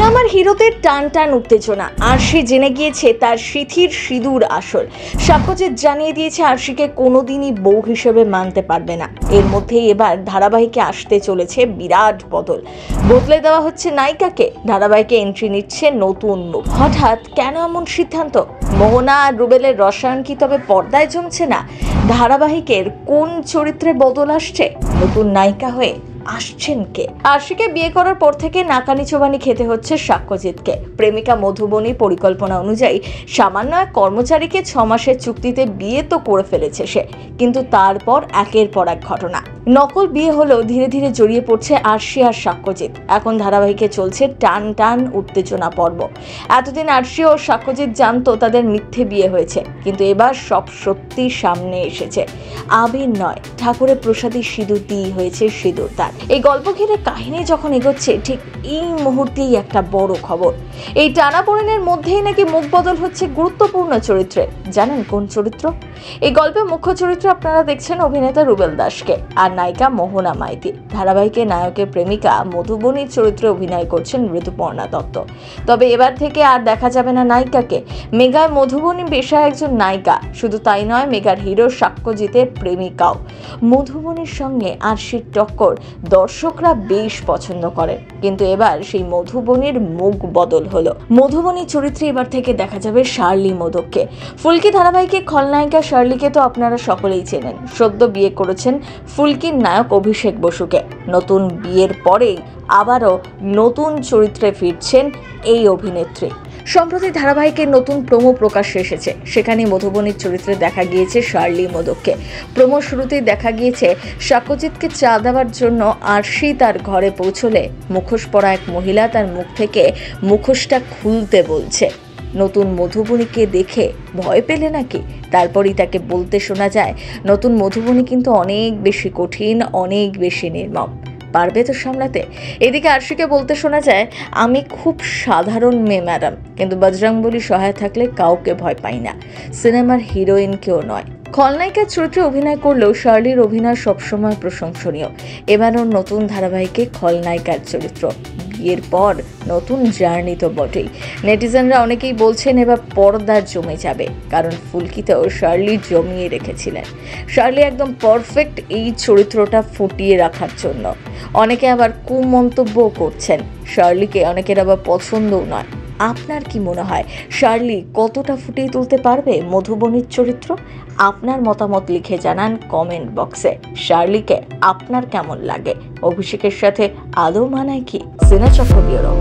সিনেমার হিরোদের টান টান উত্তেজনা। আরশি জেনে গিয়েছে তার সিথির সিঁদুর আসল। সাক্ষ্যজিৎ জানিয়ে দিয়েছে আরশিকে কোনোদিনই বউ হিসেবে মানতে পারবে না। এর মধ্যেই এবার ধারাবাহিকে আসতে চলেছে বিরাট বদলে দেওয়া হচ্ছে নায়িকাকে। ধারাবাহিকে এন্ট্রি নিচ্ছে নতুন মুখ। হঠাৎ কেন এমন সিদ্ধান্ত? মোহনা আর রুবেলের রসায়ন কি তবে পর্দায় জমছে না? ধারাবাহিকের কোন চরিত্রে বদল আসছে? নতুন নায়িকা হয়ে আসছেন কে? আরশিকে বিয়ে করার পর থেকে নাকানি চোবানি খেতে হচ্ছে সাক্ষ্যজিৎকে। প্রেমিকা মধুবনী পরিকল্পনা অনুযায়ী সামান্য এক কর্মচারীকে 6 মাসের চুক্তিতে বিয়ে তো করে ফেলেছে সে, কিন্তু তারপর একের পর এক ঘটনা। নকল বিয়ে হলেও ধীরে ধীরে জড়িয়ে পড়ছে আরশি আর সাক্ষ্যজিৎ। এখন ধারাবাহিকে চলছে টান টান উত্তেজনা পর্ব। এতদিন আরশি ও সাক্ষ্যজিৎ জানতো তাদের মিথ্যে বিয়ে হয়েছে, কিন্তু এবার সব সত্যি সামনে এসেছে। আবির নয়, ঠাকুরের প্রসাদী সিঁদুর দিয়ে হয়েছে সিঁদুর দান। এই গল্প ঘিরে কাহিনী যখন এগোচ্ছে, ঠিক এই মুহূর্তেই একটা বড় খবর। এই টানাপোড়েনের মধ্যেই নাকি মুখ বদল হচ্ছে গুরুত্বপূর্ণ চরিত্রে। জানেন কোন চরিত্র? এই গল্পে মুখ্য চরিত্রে আপনারা দেখছেন অভিনেতা রুবেল দাসকে আর নায়িকা মোহনা মাইতি। ধারাবাহিকে নায়কের প্রেমিকা মধুবনীর চরিত্রে অভিনয় করছেন ঋতুপর্ণা দত্ত। তবে এবার থেকে আর দেখা যাবে না নায়িকাকে। মেগায় মধুবনী পেশায় একজন নায়িকা। শুধু তাই নয়, মেগার হিরো সাক্ষ্যজিতের প্রেমিকাও। মধুবনীর সঙ্গে আরশির টক্কর দর্শকরা বেশ পছন্দ করেন, কিন্তু এবার সেই মধুবনীর মুখ বদল হলো। মধুবনী চরিত্রে এবার থেকে দেখা যাবে শার্লি মোদককে। ফুলকি ধারাবাহিকে খলনায়িকা শার্লিকে তো আপনারা সকলেই চেনেন। সদ্য বিয়ে করেছেন ফুলকির নায়ক অভিষেক বসুকে। নতুন বিয়ের পরেই আবারও নতুন চরিত্রে ফিরছেন এই অভিনেত্রী। সম্প্রতি ধারাবাহিকের নতুন প্রোমো প্রকাশ্যে এসেছে। সেখানে মধুবনীর চরিত্রে দেখা গিয়েছে শার্লি মোদককে। প্রোমো শুরুতেই দেখা গিয়েছে সাক্ষ্যজিৎকে চা দেওয়ার জন্য আরশি তার ঘরে পৌঁছলে মুখোশ পরা এক মহিলা তার মুখ থেকে মুখোশটা খুলতে বলছে। নতুন মধুবনীকে দেখে ভয় পেলে নাকি? তারপরই তাকে বলতে শোনা যায়, নতুন মধুবনী কিন্তু অনেক বেশি কঠিন, অনেক বেশি নির্মম। পারবে তো সামলাতে? এদিকে আরশিকে বলতে শোনা যায়, আমি খুব সাধারণ মেয়ে ম্যাডাম, কিন্তু বজরংবলী সহায় থাকলে কাউকে ভয় পাই না। সিনেমার হিরোইন কেউ নয়। খলনায়িকার চরিত্রে অভিনয় করলেও শার্লির অভিনয় সবসময় প্রশংসনীয়। এবারও নতুন ধারাবাহিকে খলনায়িকার চরিত্র। বিয়ের পর নতুন জার্নি তো বটেই। নেটিজেনরা অনেকেই বলছেন এবার পর্দার জমে যাবে, কারণ ফুলকিতেও শার্লি জমিয়ে রেখেছিলেন। শার্লি একদম পারফেক্ট এই চরিত্রটা ফুটিয়ে রাখার জন্য। অনেকে আবার কুমন্তব্য করছেন শার্লিকে, অনেকের আবার পছন্দও নয়। আপনার কি মনে হয়, শার্লি কতটা ফুটিয়ে তুলতে পারবে মধুবনীর চরিত্র? আপনার মতামত লিখে জানান কমেন্ট বক্সে। শার্লিকে আপনার কেমন লাগে? অভিষেকের সাথে আদৌ মানায় কি? সিনেচক্র ব্যুরো।